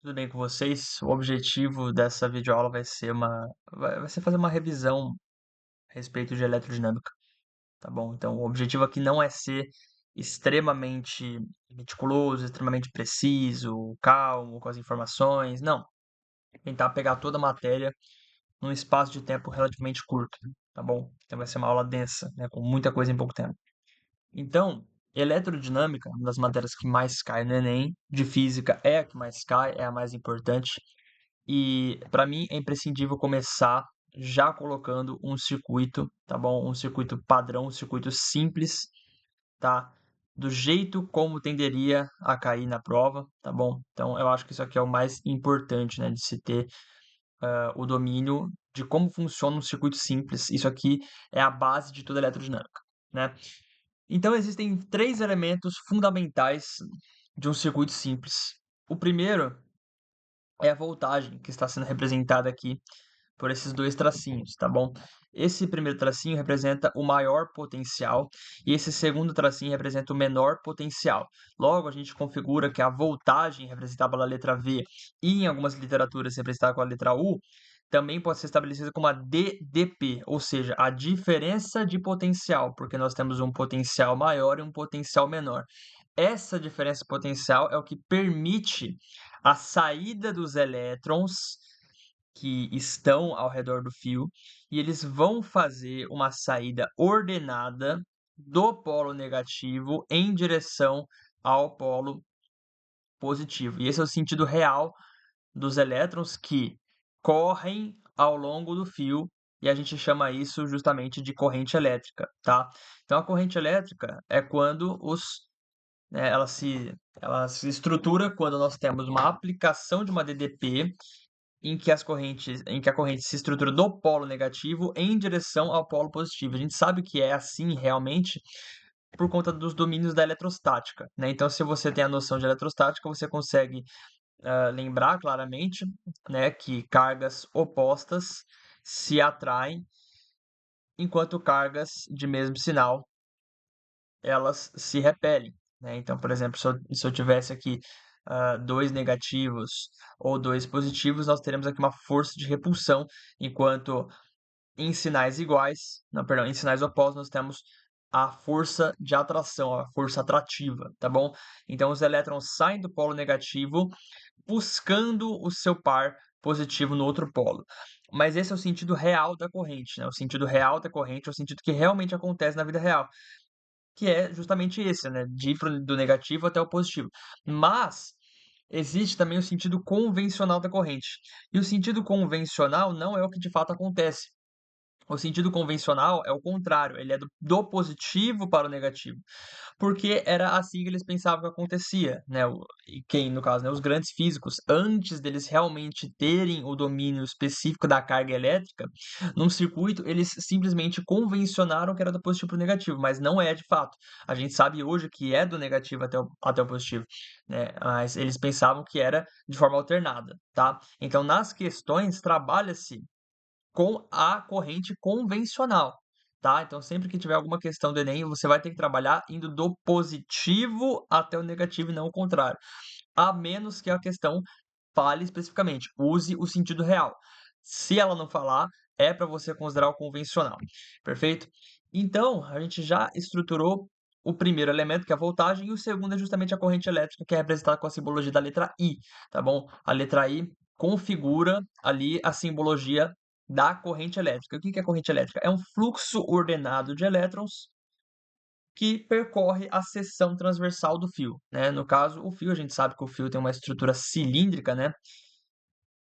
Tudo bem com vocês? O objetivo dessa videoaula vai ser fazer uma revisão a respeito de eletrodinâmica, tá bom? Então, o objetivo aqui não é ser extremamente meticuloso, extremamente preciso, calmo com as informações, não. Tentar pegar toda a matéria num espaço de tempo relativamente curto, tá bom? Então vai ser uma aula densa, né, com muita coisa em pouco tempo. Então, eletrodinâmica, uma das matérias que mais cai no Enem, de física é a que mais cai, é a mais importante. E para mim é imprescindível começar já colocando um circuito, tá bom? Um circuito padrão, um circuito simples, tá? Do jeito como tenderia a cair na prova, tá bom? Então eu acho que isso aqui é o mais importante, né? De se ter o domínio de como funciona um circuito simples. Isso aqui é a base de toda a eletrodinâmica, né? Então existem três elementos fundamentais de um circuito simples. O primeiro é a voltagem, que está sendo representada aqui por esses dois tracinhos, tá bom? Esse primeiro tracinho representa o maior potencial e esse segundo tracinho representa o menor potencial. Logo, a gente configura que a voltagem, representada pela letra V, e em algumas literaturas representada com a letra U, também pode ser estabelecida como a DDP, ou seja, a diferença de potencial, porque nós temos um potencial maior e um potencial menor. Essa diferença potencial é o que permite a saída dos elétrons que estão ao redor do fio e eles vão fazer uma saída ordenada do polo negativo em direção ao polo positivo. E esse é o sentido real dos elétrons que correm ao longo do fio e a gente chama isso justamente de corrente elétrica, tá? Então a corrente elétrica é quando ela se estrutura quando nós temos uma aplicação de uma DDP em que a corrente se estrutura do polo negativo em direção ao polo positivo. A gente sabe que é assim realmente por conta dos domínios da eletrostática, né? Então, se você tem a noção de eletrostática, você consegue lembrar claramente, né, que cargas opostas se atraem, enquanto cargas de mesmo sinal elas se repelem, né? Então, por exemplo, se eu tivesse aqui dois negativos ou dois positivos, nós teremos aqui uma força de repulsão, enquanto em sinais iguais, não, perdão, em sinais opostos nós temos a força de atração, a força atrativa, tá bom? Então os elétrons saem do polo negativo buscando o seu par positivo no outro polo. Mas esse é o sentido real da corrente, né? O sentido real da corrente é o sentido que realmente acontece na vida real, que é justamente esse, né? De ir do negativo até o positivo. Mas existe também o sentido convencional da corrente. E o sentido convencional não é o que de fato acontece. O sentido convencional é o contrário, ele é do positivo para o negativo, porque era assim que eles pensavam que acontecia, né? E quem, no caso, né? Os grandes físicos, antes deles realmente terem o domínio específico da carga elétrica, num circuito, eles simplesmente convencionaram que era do positivo para o negativo, mas não é de fato. A gente sabe hoje que é do negativo até o positivo, né? Mas eles pensavam que era de forma alternada, tá? Então, nas questões, trabalha-se com a corrente convencional, tá? Então, sempre que tiver alguma questão do Enem, você vai ter que trabalhar indo do positivo até o negativo e não o contrário. A menos que a questão fale especificamente, use o sentido real. Se ela não falar, é para você considerar o convencional, perfeito? Então, a gente já estruturou o primeiro elemento, que é a voltagem, e o segundo é justamente a corrente elétrica, que é representada com a simbologia da letra I, tá bom? A letra I configura ali a simbologia da corrente elétrica. O que é corrente elétrica? É um fluxo ordenado de elétrons que percorre a seção transversal do fio, né? No caso, o fio, a gente sabe que o fio tem uma estrutura cilíndrica, né?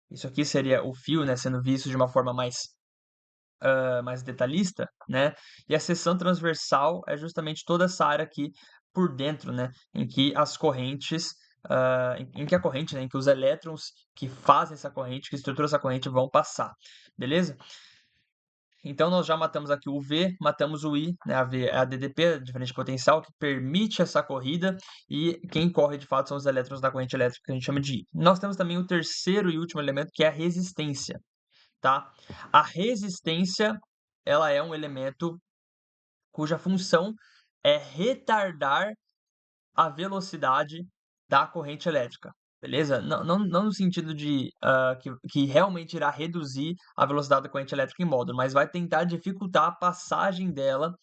Isso aqui seria o fio, né, sendo visto de uma forma mais detalhista, né? E a seção transversal é justamente toda essa área aqui por dentro, né? Em que as correntes, em que a corrente, né, em que os elétrons que fazem essa corrente, que estruturam essa corrente, vão passar, beleza? Então, nós já matamos aqui o V, matamos o I, né? A V é a DDP, a diferença de potencial, que permite essa corrida, e quem corre de fato são os elétrons da corrente elétrica, que a gente chama de I. Nós temos também o terceiro e último elemento, que é a resistência, tá? A resistência, ela é um elemento cuja função é retardar a velocidade da corrente elétrica, beleza? Não no sentido de, que realmente irá reduzir a velocidade da corrente elétrica em módulo, mas vai tentar dificultar a passagem dela,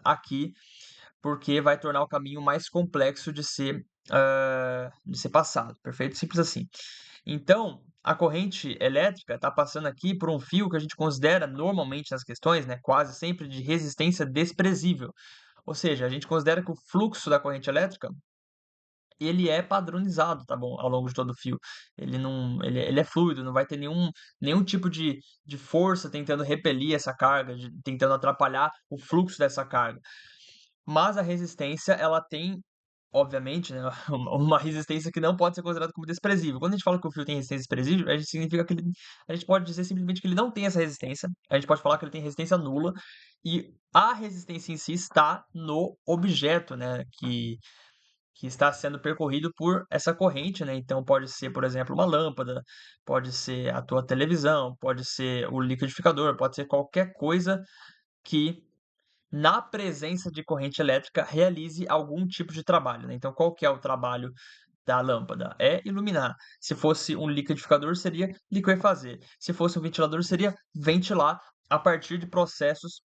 aqui, porque vai tornar o caminho mais complexo de ser passado, perfeito? Simples assim. Então, a corrente elétrica está passando aqui por um fio que a gente considera normalmente nas questões, né, quase sempre de resistência desprezível. Ou seja, a gente considera que o fluxo da corrente elétrica, ele é padronizado, tá bom, ao longo de todo o fio. Ele é fluido, não vai ter nenhum tipo de força tentando repelir essa carga, tentando atrapalhar o fluxo dessa carga. Mas a resistência, ela tem, obviamente, né, uma resistência que não pode ser considerada como desprezível. Quando a gente fala que o fio tem resistência desprezível, a gente significa que a gente pode dizer simplesmente que ele não tem essa resistência, a gente pode falar que ele tem resistência nula, e a resistência em si está no objeto, né, que está sendo percorrido por essa corrente, né? Então pode ser, por exemplo, uma lâmpada, pode ser a tua televisão, pode ser o liquidificador, pode ser qualquer coisa que na presença de corrente elétrica realize algum tipo de trabalho, né? Então qual que é o trabalho da lâmpada? É iluminar. Se fosse um liquidificador, seria liquefazer. Se fosse um ventilador, seria ventilar a partir de processos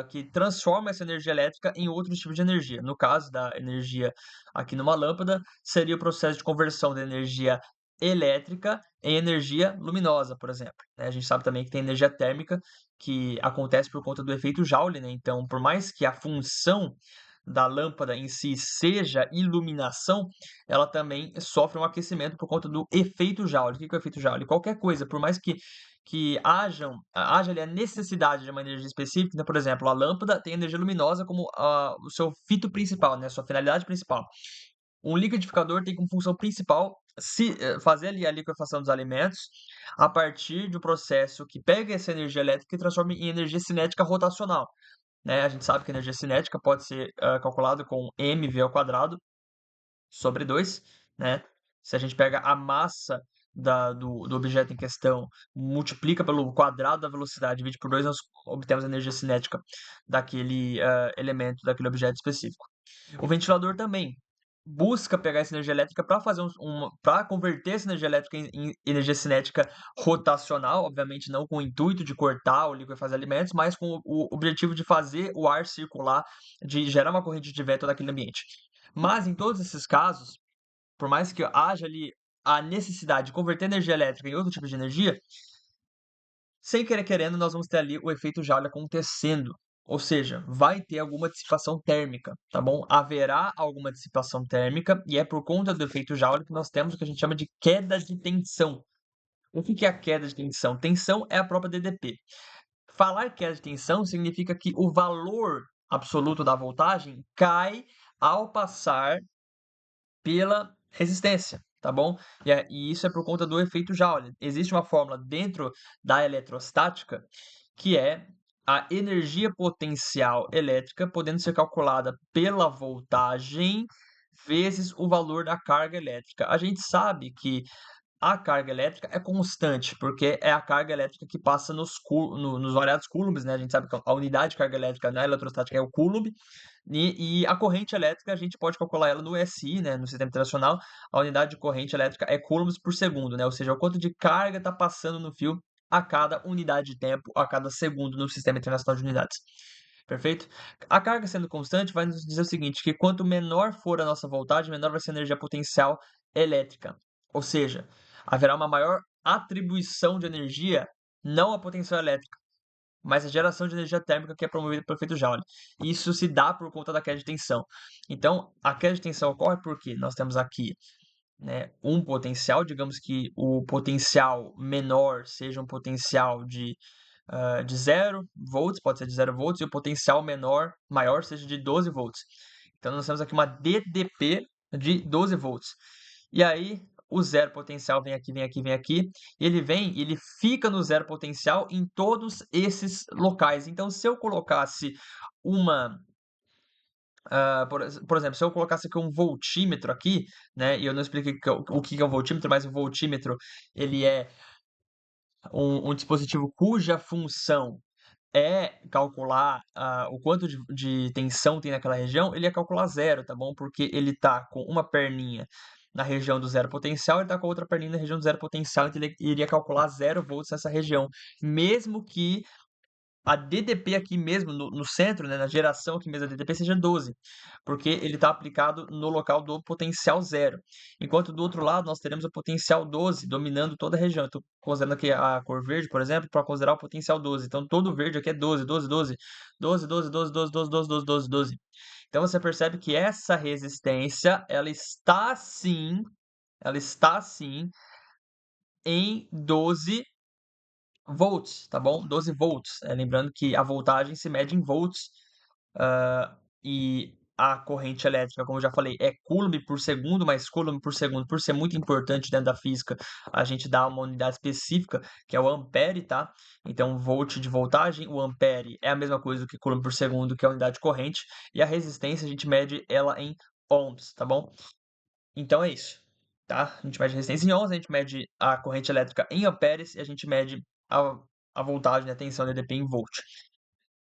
que transforma essa energia elétrica em outros tipos de energia. No caso da energia aqui numa lâmpada, seria o processo de conversão da energia elétrica em energia luminosa, por exemplo, né. A gente sabe também que tem energia térmica que acontece por conta do efeito Joule, né, então por mais que a função da lâmpada em si seja iluminação, ela também sofre um aquecimento por conta do efeito Joule. O que que é o efeito Joule? Qualquer coisa, por mais que haja ali a necessidade de uma energia específica, então, por exemplo, a lâmpada tem energia luminosa como o seu fito principal, né, a sua finalidade principal. Um liquidificador tem como função principal fazer ali a liquefação dos alimentos a partir de um processo que pega essa energia elétrica e transforma em energia cinética rotacional, né. A gente sabe que a energia cinética pode ser, calculada com mv ao quadrado sobre 2, né. Se a gente pega a massa do objeto em questão, multiplica pelo quadrado da velocidade, divide por 2, nós obtemos a energia cinética daquele, elemento, daquele objeto específico. O ventilador também busca pegar essa energia elétrica para fazer para converter essa energia elétrica em energia cinética rotacional, obviamente não com o intuito de cortar ou liquefazer alimentos, mas com o objetivo de fazer o ar circular, de gerar uma corrente de vento naquele ambiente. Mas em todos esses casos, por mais que haja ali a necessidade de converter energia elétrica em outro tipo de energia, sem querer querendo, nós vamos ter ali o efeito Joule acontecendo. Ou seja, vai ter alguma dissipação térmica, tá bom? Haverá alguma dissipação térmica e é por conta do efeito Joule que nós temos o que a gente chama de queda de tensão. O que que é a queda de tensão? Tensão é a própria DDP. Falar queda de tensão significa que o valor absoluto da voltagem cai ao passar pela resistência, tá bom? E isso é por conta do efeito Joule. Existe uma fórmula dentro da eletrostática que é a energia potencial elétrica podendo ser calculada pela voltagem vezes o valor da carga elétrica. A gente sabe que a carga elétrica é constante, porque é a carga elétrica que passa nos variados coulombs, né? A gente sabe que a unidade de carga elétrica na eletrostática é o coulomb, e a corrente elétrica a gente pode calcular ela no SI, né, no sistema internacional, a unidade de corrente elétrica é coulombs por segundo, né, ou seja, o quanto de carga está passando no fio a cada unidade de tempo, a cada segundo no sistema internacional de unidades. Perfeito? A carga sendo constante vai nos dizer o seguinte, que quanto menor for a nossa voltagem, menor vai ser a energia potencial elétrica. Ou seja, haverá uma maior atribuição de energia, não a potencial elétrica, mas a geração de energia térmica que é promovida pelo efeito Joule. Isso se dá por conta da queda de tensão. Então, a queda de tensão ocorre porque nós temos aqui, né, um potencial, digamos que o potencial menor seja um potencial de 0 volts, pode ser de 0 volts, e o potencial maior seja de 12 volts. Então, nós temos aqui uma DDP de 12 volts. E aí, o zero potencial vem aqui, vem aqui, vem aqui, e ele fica no zero potencial em todos esses locais. Então, se eu colocasse uma, por exemplo, se eu colocasse aqui um voltímetro aqui, né, e eu não expliquei o que é um voltímetro, mas o voltímetro ele é um dispositivo cuja função é calcular o quanto de tensão tem naquela região, ele ia calcular zero, tá bom? Porque ele tá com uma perninha na região do zero potencial, ele está com a outra perninha na região do zero potencial, então ele iria calcular 0 volts nessa região, mesmo que a DDP aqui mesmo no centro, né, na geração aqui mesmo da DDP seja 12, porque ele está aplicado no local do potencial zero. Enquanto do outro lado nós teremos o potencial 12 dominando toda a região. Estou considerando aqui a cor verde, por exemplo, para considerar o potencial 12. Então todo verde aqui é 12, 12, 12, 12, 12, 12, 12, 12, 12, 12, 12, 12. Então você percebe que essa resistência, ela está sim em 12 volts, tá bom? 12 volts. Lembrando que a voltagem se mede em volts, e a corrente elétrica, como eu já falei, é coulomb por segundo, mas coulomb por segundo, por ser muito importante dentro da física, a gente dá uma unidade específica, que é o ampere, tá? Então, volt de voltagem, o ampere é a mesma coisa do que coulomb por segundo, que é a unidade de corrente, e a resistência a gente mede ela em ohms, tá bom? Então é isso, tá? A gente mede a resistência em ohms, a gente mede a corrente elétrica em amperes e a gente mede a voltagem, a tensão DDP em volt.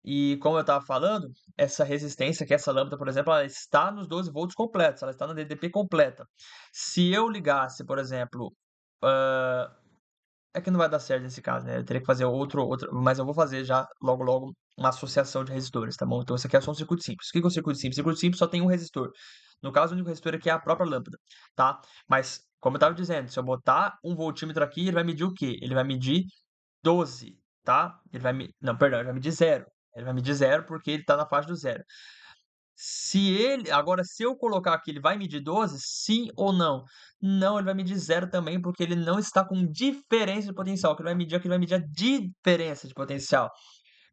E como eu estava falando, essa resistência, que essa lâmpada, por exemplo, ela está nos 12 volts completos, ela está na DDP completa. Se eu ligasse, por exemplo, hã, é que não vai dar certo nesse caso, né? Eu teria que fazer outro, mas eu vou fazer já logo logo uma associação de resistores, tá bom? Então isso aqui é só um circuito simples. O que que é um circuito simples? Circuito simples só tem um resistor. No caso, o único resistor aqui é a própria lâmpada, tá? Mas, como eu estava dizendo, se eu botar um voltímetro aqui, ele vai medir o quê? Ele vai medir 12, tá? Ele vai me não, perdão, ele vai medir zero. Ele vai medir zero porque ele está na faixa do zero. Se eu colocar aqui, ele vai medir 12? Sim ou não? Não, ele vai medir zero também, porque ele não está com diferença de potencial. O que ele vai medir aqui, ele vai medir a diferença de potencial.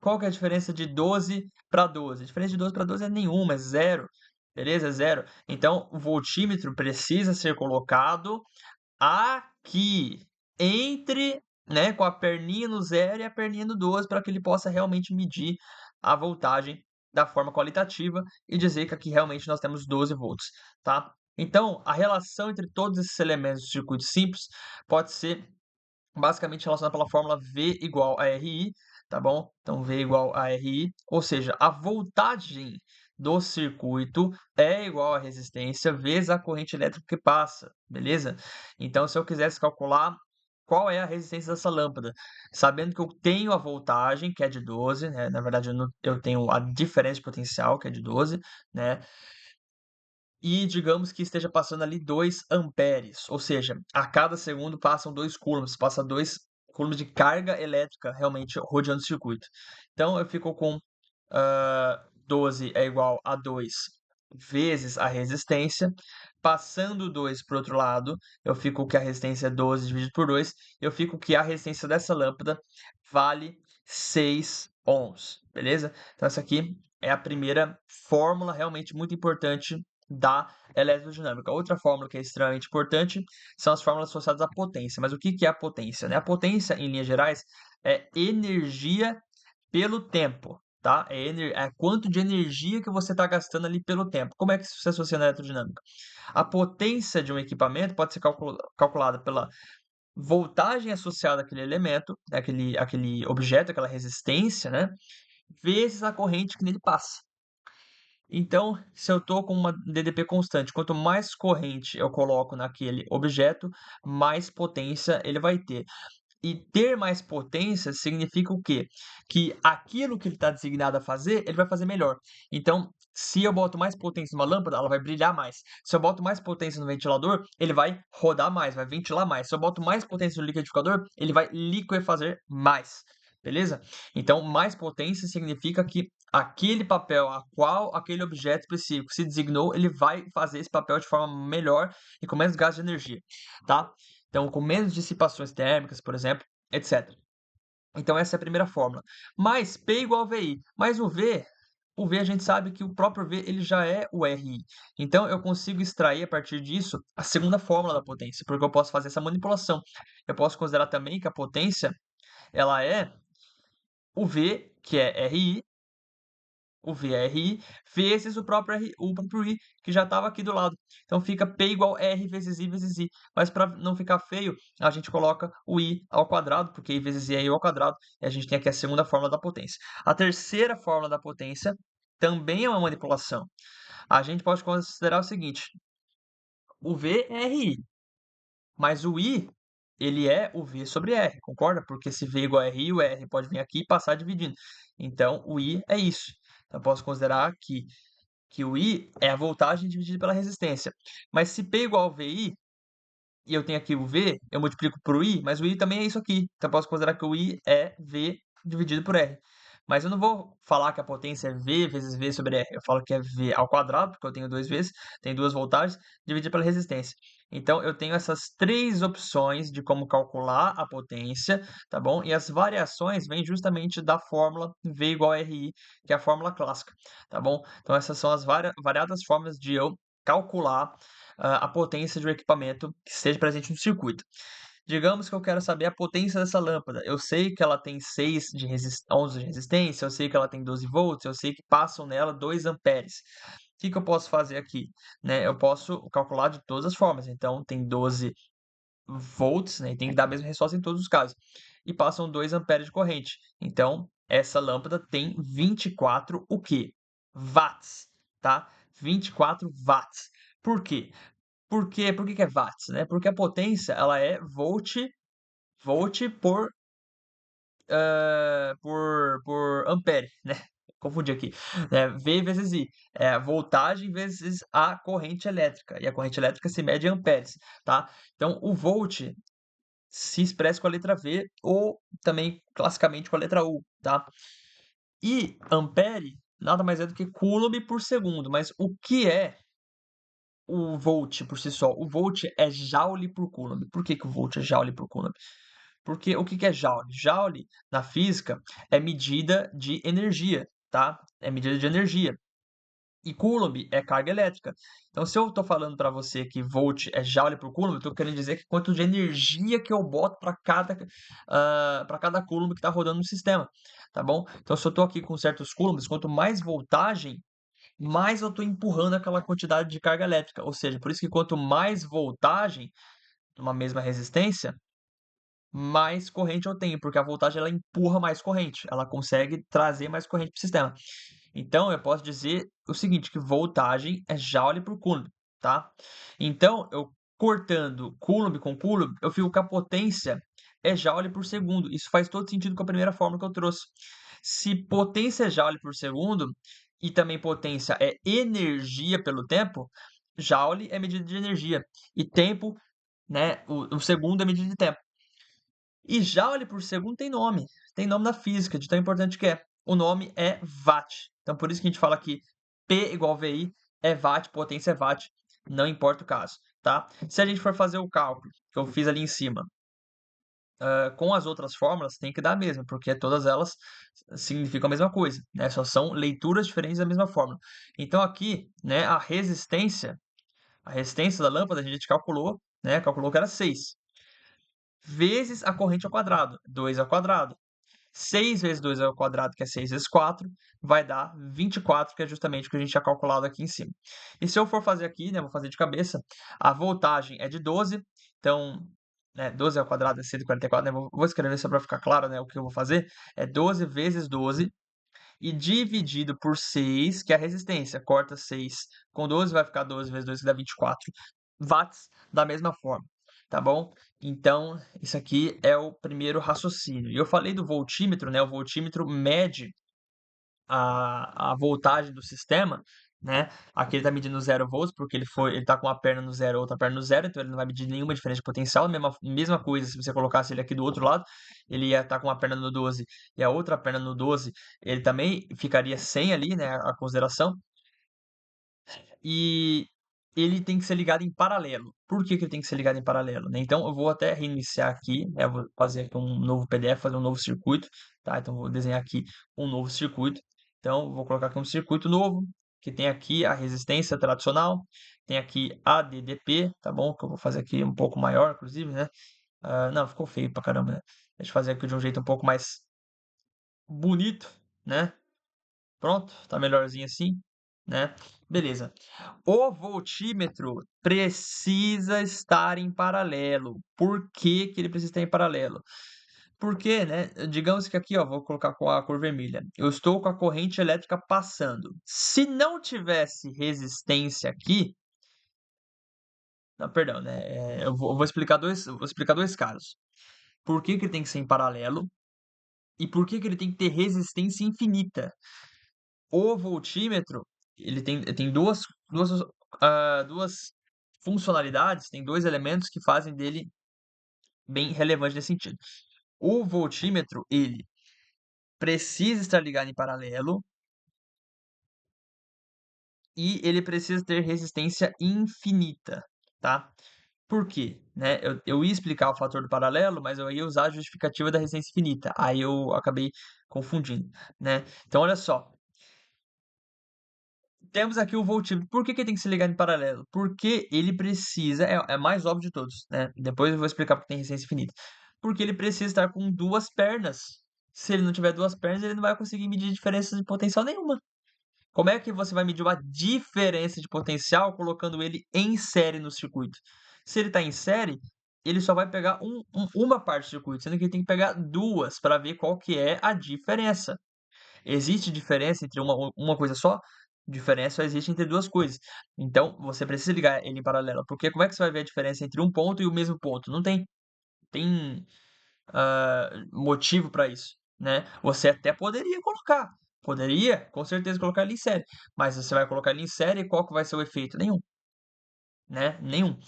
Qual que é a diferença de 12 para 12? A diferença de 12 para 12 é nenhuma, é zero. Beleza? É zero. Então, o voltímetro precisa ser colocado aqui, entre, né, com a perninha no 0 e a perninha no 12, para que ele possa realmente medir a voltagem da forma qualitativa e dizer que aqui realmente nós temos 12 volts, tá? Então, a relação entre todos esses elementos do circuito simples pode ser basicamente relacionada pela fórmula V igual a RI, tá bom? Então, V igual a RI, ou seja, a voltagem do circuito é igual à resistência vezes a corrente elétrica que passa, beleza? Então, se eu quisesse calcular qual é a resistência dessa lâmpada, sabendo que eu tenho a voltagem, que é de 12, né? Na verdade, eu tenho a diferença de potencial, que é de 12, né? E digamos que esteja passando ali 2 amperes, ou seja, a cada segundo passam 2 coulombs, passa 2 coulombs de carga elétrica realmente rodeando o circuito. Então eu fico com 12 é igual a 2 vezes a resistência. Passando 2 para o outro lado, eu fico que a resistência é 12 dividido por 2, eu fico que a resistência dessa lâmpada vale 6 ohms, beleza? Então essa aqui é a primeira fórmula realmente muito importante da eletrodinâmica. Outra fórmula que é extremamente importante são as fórmulas associadas à potência. Mas o que que é a potência, né? A potência, em linhas gerais, é energia pelo tempo, tá? É quanto de energia que você está gastando ali pelo tempo. Como é que isso se associa na eletrodinâmica? A potência de um equipamento pode ser calculada pela voltagem associada àquele elemento, aquele objeto, aquela resistência, né? Vezes a corrente que nele passa. Então, se eu estou com uma DDP constante, quanto mais corrente eu coloco naquele objeto, mais potência ele vai ter. E ter mais potência significa o quê? Que aquilo que ele está designado a fazer, ele vai fazer melhor. Então, se eu boto mais potência numa lâmpada, ela vai brilhar mais. Se eu boto mais potência no ventilador, ele vai rodar mais, vai ventilar mais. Se eu boto mais potência no liquidificador, ele vai liquefazer mais. Beleza? Então, mais potência significa que aquele papel a qual aquele objeto específico se designou, ele vai fazer esse papel de forma melhor e com menos gasto de energia, tá? Então, com menos dissipações térmicas, por exemplo, etc. Então, essa é a primeira fórmula. Mas P igual a VI. Mas o V a gente sabe que o próprio V ele já é o RI. Então, eu consigo extrair a partir disso a segunda fórmula da potência, porque eu posso fazer essa manipulação. Eu posso considerar também que a potência ela é o V, que é RI, o VRI, vezes o próprio I, que já estava aqui do lado. Então fica P igual R vezes I vezes I. Mas para não ficar feio, a gente coloca o I ao quadrado, porque I vezes I é I ao quadrado, e a gente tem aqui a segunda fórmula da potência. A terceira fórmula da potência também é uma manipulação. A gente pode considerar o seguinte: o V é RI, mas o I, ele é o V sobre R, concorda? Porque se V é igual a RI, o R pode vir aqui e passar dividindo. Então, o I é isso. Então, eu posso considerar que o I é a voltagem dividida pela resistência. Mas se P igual a VI, e eu tenho aqui o V, eu multiplico por I, mas o I também é isso aqui. Então eu posso considerar que o I é V dividido por R. Mas eu não vou falar que a potência é V vezes V sobre R. Eu falo que é V ao quadrado, porque eu tenho duas vezes, tenho duas voltagens, dividido pela resistência. Então eu tenho essas três opções de como calcular a potência, tá bom? E as variações vêm justamente da fórmula V igual a RI, que é a fórmula clássica, tá bom? Então essas são as variadas formas de eu calcular a potência de um equipamento que esteja presente no circuito. Digamos que eu quero saber a potência dessa lâmpada. Eu sei que ela tem 11 de resistência, eu sei que ela tem 12 volts, eu sei que passam nela 2 amperes. O que eu posso fazer aqui? Né? Eu posso calcular de todas as formas. Então, tem 12 volts, né? E tem que dar a mesma resposta em todos os casos. E passam 2 amperes de corrente. Então, essa lâmpada tem 24 o quê? Watts, tá? 24 watts. Por quê? Por que que é watts, né? Porque a potência ela é volt por ampere, né? Confundi aqui. V vezes I. É a voltagem vezes a corrente elétrica. E a corrente elétrica se mede em amperes, tá? Então, o volt se expressa com a letra V ou também classicamente com a letra U, tá? E ampere nada mais é do que coulomb por segundo. Mas o que é o volt por si só? O volt é joule por coulomb. Por que que o volt é joule por coulomb? Porque o que que é joule? Joule, na física, é medida de energia, tá? É medida de energia. E coulomb é carga elétrica. Então, se eu estou falando para você que volt é joule por coulomb, eu estou querendo dizer que quanto de energia que eu boto para cada coulomb que está rodando no sistema, tá bom? Então, se eu estou aqui com certos coulombs, quanto mais voltagem, mais eu estou empurrando aquela quantidade de carga elétrica. Ou seja, por isso que quanto mais voltagem numa mesma resistência, mais corrente eu tenho, porque a voltagem ela empurra mais corrente, ela consegue trazer mais corrente para o sistema. Então, eu posso dizer o seguinte, que voltagem é joule por coulomb, tá? Então, eu cortando coulomb com coulomb, eu fico com a potência é joule por segundo. Isso faz todo sentido com a primeira fórmula que eu trouxe. Se potência é joule por segundo e também potência é energia pelo tempo, joule é medida de energia e tempo, né, o segundo é medida de tempo. E joule por segundo tem nome na física, de tão importante que é. O nome é watt. Então, por isso que a gente fala que P igual a VI é watt, potência é watt, não importa o caso, tá? Se a gente for fazer o cálculo que eu fiz ali em cima, com as outras fórmulas, tem que dar a mesma, porque todas elas significam a mesma coisa, né? Só são leituras diferentes da mesma fórmula. Então, aqui, né, a resistência da lâmpada, a gente calculou, né? Calculou que era 6 vezes a corrente ao quadrado, 2 ao quadrado. 6 vezes 2 ao quadrado, que é 6 vezes 4, vai dar 24, que é justamente o que a gente tinha calculado aqui em cima. E se eu for fazer aqui, né, vou fazer de cabeça, a voltagem é de 12, então, né, 12 ao quadrado é 144, né, vou escrever só para ficar claro, né, o que eu vou fazer, é 12 vezes 12, e dividido por 6, que é a resistência. Corta 6 com 12, vai ficar 12 vezes 2, que dá 24 watts, da mesma forma, tá bom? Então, isso aqui é o primeiro raciocínio. E eu falei do voltímetro, né? O voltímetro mede a voltagem do sistema, né? Aqui ele está medindo 0 volts, porque ele está com uma perna no zero, outra perna no zero, então ele não vai medir nenhuma diferença de potencial. Mesma coisa, se você colocasse ele aqui do outro lado, ele ia estar com uma perna no 12 e a outra perna no 12, ele também ficaria sem ali, né? A consideração. E ele tem que ser ligado em paralelo. Por que que ele tem que ser ligado em paralelo, né? Então eu vou até reiniciar aqui, né? Eu vou fazer aqui um novo PDF, fazer um novo circuito, tá? Então eu vou desenhar aqui um novo circuito. Então eu vou colocar aqui um circuito novo, que tem aqui a resistência tradicional, tem aqui a DDP, tá bom? Que eu vou fazer aqui um pouco maior, inclusive, né? Não, ficou feio pra caramba, né? Deixa eu fazer aqui de um jeito um pouco mais bonito, né? Pronto, tá melhorzinho assim, né? Beleza. O voltímetro precisa estar em paralelo. Por que que ele precisa estar em paralelo? Porque, né, digamos que aqui, ó, vou colocar com a cor vermelha. Eu estou com a corrente elétrica passando. Se não tivesse resistência aqui, Não, perdão, né? Vou explicar dois casos. Por que que ele tem que ser em paralelo e por que que ele tem que ter resistência infinita? O voltímetro, ele tem duas funcionalidades, tem dois elementos que fazem dele bem relevante nesse sentido. O voltímetro, ele precisa estar ligado em paralelo e ele precisa ter resistência infinita, tá? Por quê? Né? Eu ia explicar o fator do paralelo, mas eu ia usar a justificativa da resistência infinita. Aí eu acabei confundindo, né? Então, olha só. Temos aqui o voltímetro. Por que que ele tem que se ligar em paralelo? Porque ele precisa, é mais óbvio de todos, né? Depois eu vou explicar porque tem resistência infinita. Porque ele precisa estar com duas pernas. Se ele não tiver duas pernas, ele não vai conseguir medir diferença de potencial nenhuma. Como é que você vai medir uma diferença de potencial colocando ele em série no circuito? Se ele está em série, ele só vai pegar uma parte do circuito, sendo que ele tem que pegar duas para ver qual que é a diferença. Existe diferença entre uma coisa só? Diferença só existe entre duas coisas. Então, você precisa ligar ele em paralelo, porque como é que você vai ver a diferença entre um ponto e o mesmo ponto? Não tem motivo para isso, né? Você até poderia, com certeza, colocar ele em série, mas você vai colocar ele em série e qual que vai ser o efeito? Nenhum, né? Nenhum.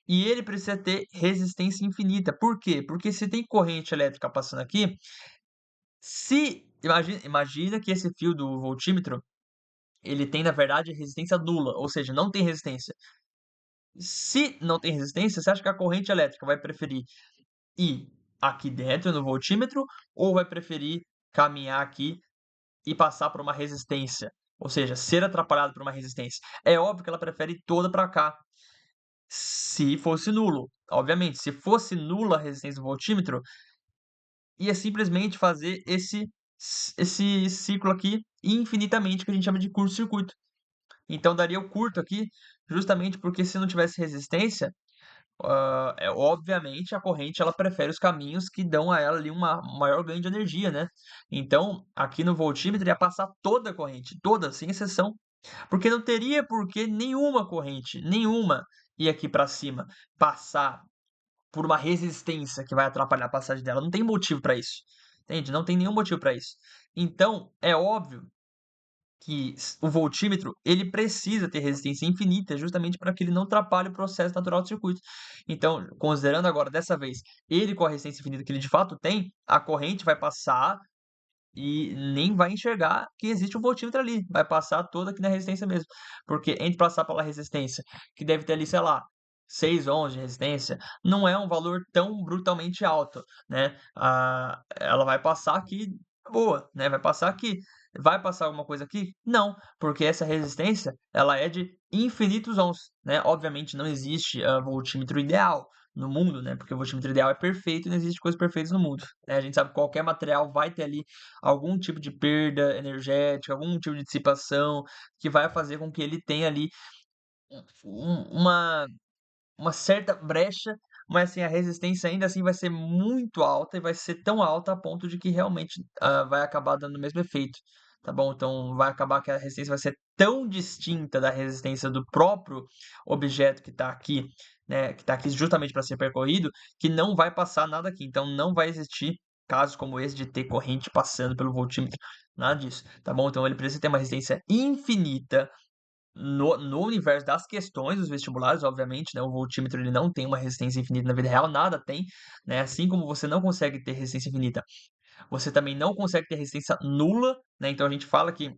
E ele precisa ter resistência infinita. Por quê? Porque se tem corrente elétrica passando aqui, se imagina que esse fio do voltímetro ele tem, na verdade, resistência nula, ou seja, não tem resistência. Se não tem resistência, você acha que a corrente elétrica vai preferir ir aqui dentro no voltímetro ou vai preferir caminhar aqui e passar por uma resistência? Ou seja, ser atrapalhado por uma resistência. É óbvio que ela prefere ir toda para cá, se fosse nulo. Obviamente, se fosse nula a resistência do voltímetro, ia simplesmente fazer esse ciclo aqui infinitamente, que a gente chama de curto-circuito. Então daria o curto aqui, justamente porque se não tivesse resistência, obviamente a corrente ela prefere os caminhos que dão a ela ali um maior ganho de energia, né? Então, aqui no voltímetro ia passar toda a corrente, toda, sem exceção, porque não teria por que nenhuma corrente, nenhuma, ir aqui para cima, passar por uma resistência que vai atrapalhar a passagem dela. Não tem motivo para isso. Entende? Não tem nenhum motivo para isso. Então, é óbvio que o voltímetro ele precisa ter resistência infinita justamente para que ele não atrapalhe o processo natural do circuito. Então, considerando agora dessa vez ele com a resistência infinita que ele de fato tem, a corrente vai passar e nem vai enxergar que existe um voltímetro ali, vai passar toda aqui na resistência mesmo. Porque entre passar pela resistência, que deve ter ali, sei lá, 6 ohms de resistência, não é um valor tão brutalmente alto, né? Ela vai passar aqui boa, né? Vai passar aqui. Vai passar alguma coisa aqui? Não, porque essa resistência, ela é de infinitos ohms, né? Obviamente não existe voltímetro ideal no mundo, né? Porque o voltímetro ideal é perfeito e não existe coisas perfeitas no mundo, né? A gente sabe que qualquer material vai ter ali algum tipo de perda energética, algum tipo de dissipação, que vai fazer com que ele tenha ali uma certa brecha, mas assim, a resistência ainda assim vai ser muito alta e vai ser tão alta a ponto de que realmente vai acabar dando o mesmo efeito, tá bom? Então vai acabar que a resistência vai ser tão distinta da resistência do próprio objeto que está aqui, né, que está aqui justamente para ser percorrido, que não vai passar nada aqui. Então não vai existir casos como esse de ter corrente passando pelo voltímetro, nada disso, tá bom? Então ele precisa ter uma resistência infinita no universo das questões dos vestibulares, obviamente, né, o voltímetro ele não tem uma resistência infinita na vida real, nada tem, né? Assim como você não consegue ter resistência infinita, você também não consegue ter resistência nula, né? Então a gente fala que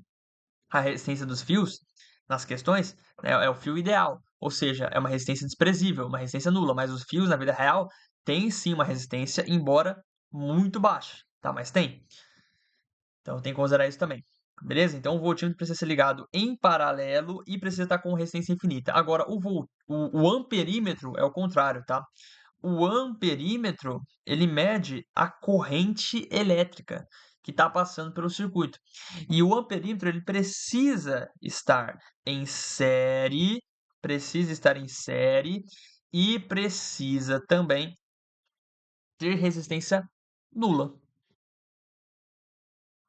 a resistência dos fios nas questões, né, é o fio ideal, ou seja, é uma resistência desprezível, uma resistência nula, mas os fios na vida real têm sim uma resistência, embora muito baixa, tá? Mas tem. Então tem que considerar isso também. Beleza? Então o voltímetro precisa ser ligado em paralelo e precisa estar com resistência infinita. Agora, o amperímetro é o contrário, tá? O amperímetro, ele mede a corrente elétrica que está passando pelo circuito. E o amperímetro, ele precisa estar em série e precisa também ter resistência nula.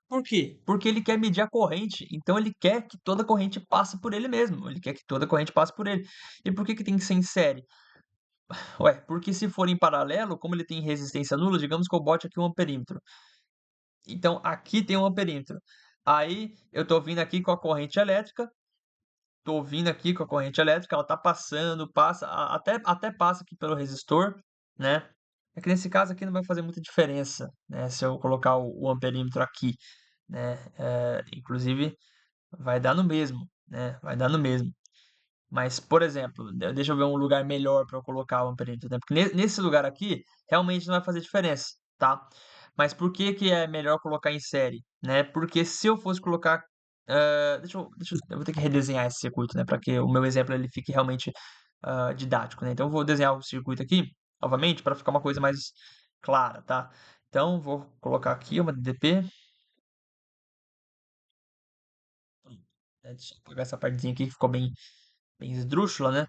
Por quê? Porque ele quer medir a corrente, então ele quer que toda corrente passe por ele mesmo, ele quer que toda corrente passe por ele. E por que que tem que ser em série? Ué, porque se for em paralelo, como ele tem resistência nula, digamos que eu bote aqui um amperímetro. Então aqui tem um amperímetro. Aí eu estou vindo aqui com a corrente elétrica, estou vindo aqui com a corrente elétrica, ela está passando, passa, até passa aqui pelo resistor, né? É que nesse caso aqui não vai fazer muita diferença, né? Se eu colocar o amperímetro aqui, né? Inclusive vai dar no mesmo, né? Vai dar no mesmo. Mas, por exemplo, deixa eu ver um lugar melhor para eu colocar o amperímetro, né, porque nesse lugar aqui, realmente não vai fazer diferença, tá. Mas por que que é melhor colocar em série, né, porque se eu fosse colocar, eu vou ter que redesenhar esse circuito, né, para que o meu exemplo ele fique realmente, didático, né. Então eu vou desenhar o circuito aqui, novamente, para ficar uma coisa mais clara, tá. Então vou colocar aqui uma DDP, deixa eu apagar essa partezinha aqui que ficou bem esdrúxula, né.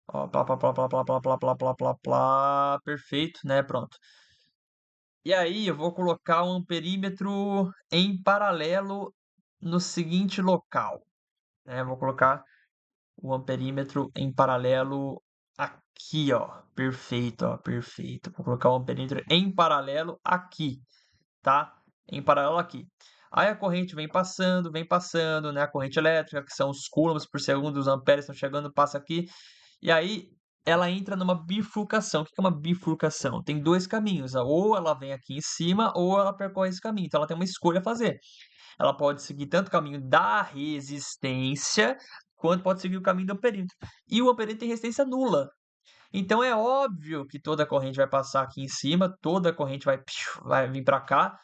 Ó, plá, plá, plá, plá, plá, plá, plá, plá, plá, plá, plá, perfeito, né, pronto. E aí eu vou colocar um amperímetro em paralelo no seguinte local, né, vou colocar o amperímetro em paralelo aqui, ó, perfeito, ó, perfeito. Vou colocar o amperímetro em paralelo aqui, tá, em paralelo aqui. Aí a corrente vem passando, né, a corrente elétrica, que são os coulombs por segundo, os amperes estão chegando, passa aqui, e aí ela entra numa bifurcação. O que que é uma bifurcação? Tem 2 caminhos, ou ela vem aqui em cima ou ela percorre esse caminho, então ela tem uma escolha a fazer. Ela pode seguir tanto o caminho da resistência, quanto pode seguir o caminho do perímetro. E o amperímetro tem resistência nula. Então é óbvio que toda a corrente vai passar aqui em cima, toda a corrente vai vir para cá,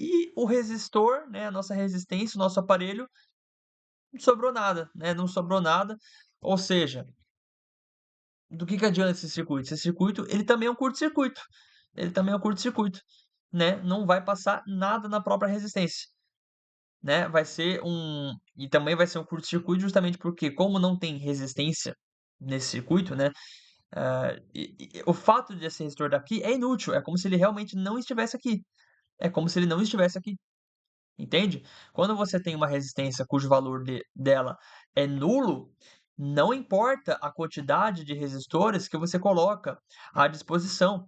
e o resistor, né, a nossa resistência, o nosso aparelho, não sobrou nada, né, não sobrou nada. Ou seja, do que adianta esse circuito? Esse circuito, ele também é um curto-circuito. Ele também é um curto-circuito, né? Não vai passar nada na própria resistência, né? Vai ser e também vai ser um curto-circuito justamente porque como não tem resistência nesse circuito, né? O fato de esse resistor daqui é inútil, é como se ele realmente não estivesse aqui. É como se ele não estivesse aqui. Entende? Quando você tem uma resistência cujo valor dela é nulo, não importa a quantidade de resistores que você coloca à disposição,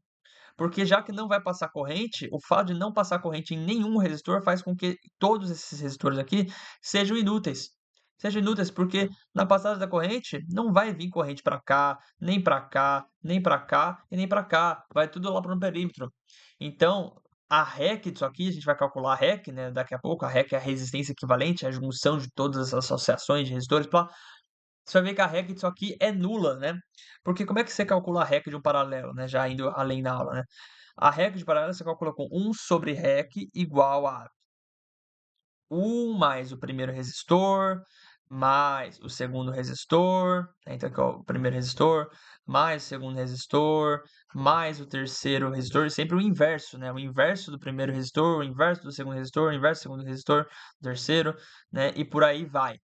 porque já que não vai passar corrente, o fato de não passar corrente em nenhum resistor faz com que todos esses resistores aqui sejam inúteis. Sejam inúteis porque na passagem da corrente não vai vir corrente para cá, nem para cá, nem para cá e nem para cá. Vai tudo lá para o perímetro. Então, a REC disso aqui, a gente vai calcular a REC, né, daqui a pouco. A REC é a resistência equivalente, a junção de todas as associações de resistores. Você vai ver que a REC disso aqui é nula, né? Porque como é que você calcula a REC de um paralelo, né? Já indo além da aula, né? A REC de paralelo você calcula com 1 sobre REC igual a 1 mais o primeiro resistor, mais o segundo resistor, né? Então aqui, ó, o primeiro resistor, mais o segundo resistor, mais o terceiro resistor, sempre o inverso, né? O inverso do primeiro resistor, o inverso do segundo resistor, o inverso do segundo resistor, do terceiro, né? E por aí vai.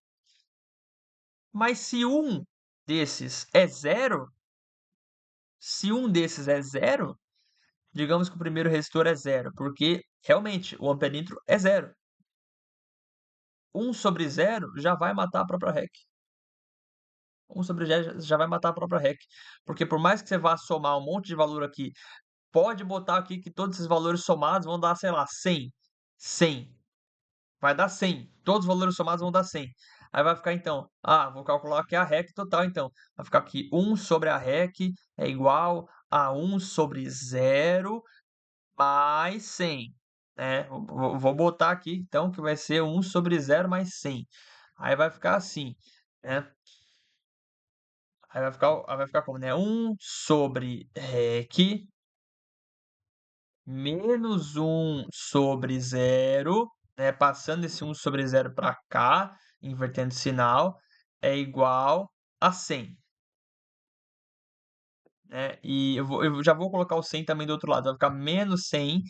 Mas se um desses é zero, se um desses é zero, digamos que o primeiro resistor é zero, porque realmente o amperímetro é zero. 1 sobre zero já vai matar a própria REC. 1 sobre zero já vai matar a própria REC. Porque por mais que você vá somar um monte de valor aqui, pode botar aqui que todos esses valores somados vão dar, sei lá, 100. 100. Vai dar 100. Todos os valores somados vão dar 100. Aí vai ficar então, vou calcular aqui a REC total então. Vai ficar aqui 1 sobre a REC é igual a 1 sobre zero mais 100, né? Vou botar aqui então que vai ser 1 sobre zero mais 100. Aí vai ficar assim, né? Aí vai ficar como, né? 1 sobre REC menos 1 sobre zero, né? Passando esse 1 sobre zero para cá, invertendo o sinal, é igual a 100, né? E eu já vou colocar o 100 também do outro lado, vai ficar menos 100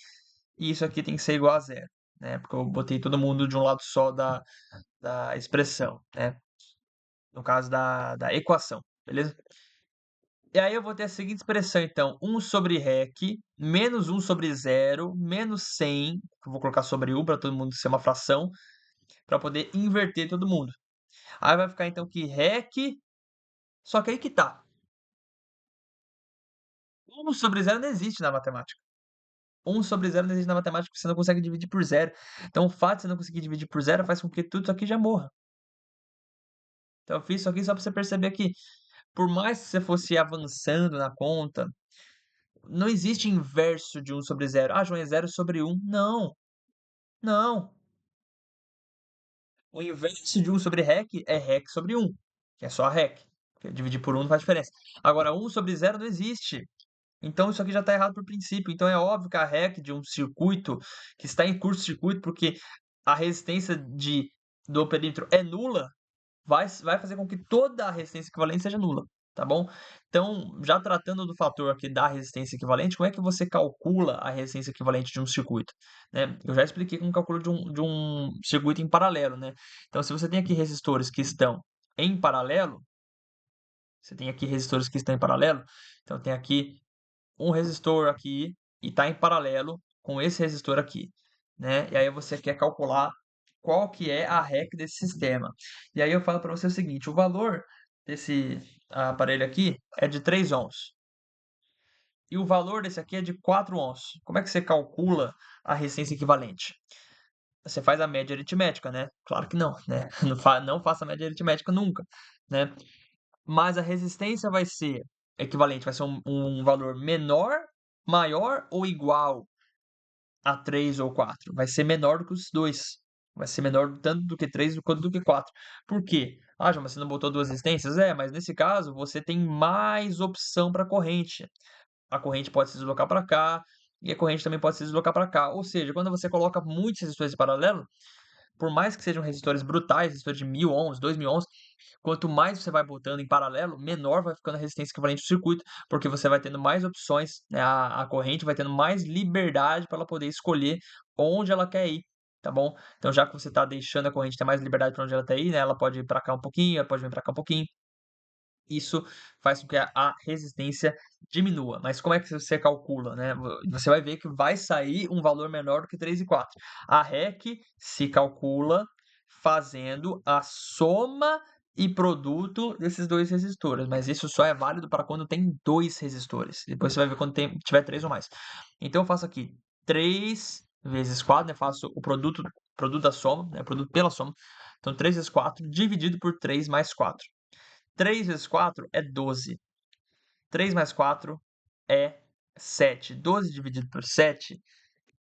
e isso aqui tem que ser igual a zero, né? Porque eu botei todo mundo de um lado só da expressão, né? No caso da equação, beleza? E aí eu vou ter a seguinte expressão então, 1 sobre REC, menos 1 sobre 0, menos 100, que eu vou colocar sobre 1 para todo mundo ser uma fração, para poder inverter todo mundo. Aí vai ficar então que REC, só que aí que tá. 1 sobre 0 não existe na matemática. 1 sobre 0 não existe na matemática, porque você não consegue dividir por 0. Então o fato de você não conseguir dividir por 0 faz com que tudo isso aqui já morra. Então eu fiz isso aqui só para você perceber que, por mais que você fosse avançando na conta, não existe inverso de 1 sobre 0. Ah, João, é 0 sobre 1. Não, não. O inverso de 1 sobre REC é REC sobre 1, que é só a REC. Porque dividir por 1 não faz diferença. Agora, 1 sobre 0 não existe. Então isso aqui já está errado por princípio. Então é óbvio que a REC de um circuito que está em curto-circuito, porque a resistência do perímetro é nula, vai fazer com que toda a resistência equivalente seja nula, tá bom? Então, já tratando do fator aqui da resistência equivalente, como é que você calcula a resistência equivalente de um circuito, né? Eu já expliquei como calcula de um circuito em paralelo, né? Então, se você tem aqui resistores que estão em paralelo, você tem aqui resistores que estão em paralelo, então tem aqui um resistor aqui e está em paralelo com esse resistor aqui, né? E aí você quer calcular qual que é a REC desse sistema. E aí eu falo para você o seguinte, o valor desse aparelho aqui é de 3 ohms. E o valor desse aqui é de 4 ohms. Como é que você calcula a resistência equivalente? Você faz a média aritmética, né? Claro que não, né? Não faça a média aritmética nunca, né? Mas a resistência vai ser equivalente, vai ser um valor menor, maior ou igual a 3 ou 4? Vai ser menor do que os dois. Vai ser menor tanto do que 3 quanto do que 4. Por quê? Ah, João, mas você não botou duas resistências? É, mas nesse caso você tem mais opção para corrente. A corrente pode se deslocar para cá e a corrente também pode se deslocar para cá. Ou seja, quando você coloca muitos resistores em paralelo, por mais que sejam resistores brutais, resistores de 1000 ohms, 2000 ohms, quanto mais você vai botando em paralelo, menor vai ficando a resistência equivalente do circuito, porque você vai tendo mais opções, né? A corrente vai tendo mais liberdade para ela poder escolher onde ela quer ir, tá bom? Então, já que você está deixando a corrente ter mais liberdade para onde ela quer ir, né? Ela pode ir para cá um pouquinho, ela pode vir para cá um pouquinho. Isso faz com que a resistência diminua. Mas como é que você calcula, né? Você vai ver que vai sair um valor menor do que 3 e 4. A REC se calcula fazendo a soma e produto desses dois resistores, mas isso só é válido para quando tem dois resistores. Depois você vai ver quando tiver 3 ou mais. Então eu faço aqui 3 vezes 4, né? Faço o produto da soma, né? Produto pela soma. Então 3 vezes 4 dividido por 3 mais 4. 3 vezes 4 é 12. 3 mais 4 é 7. 12 dividido por 7,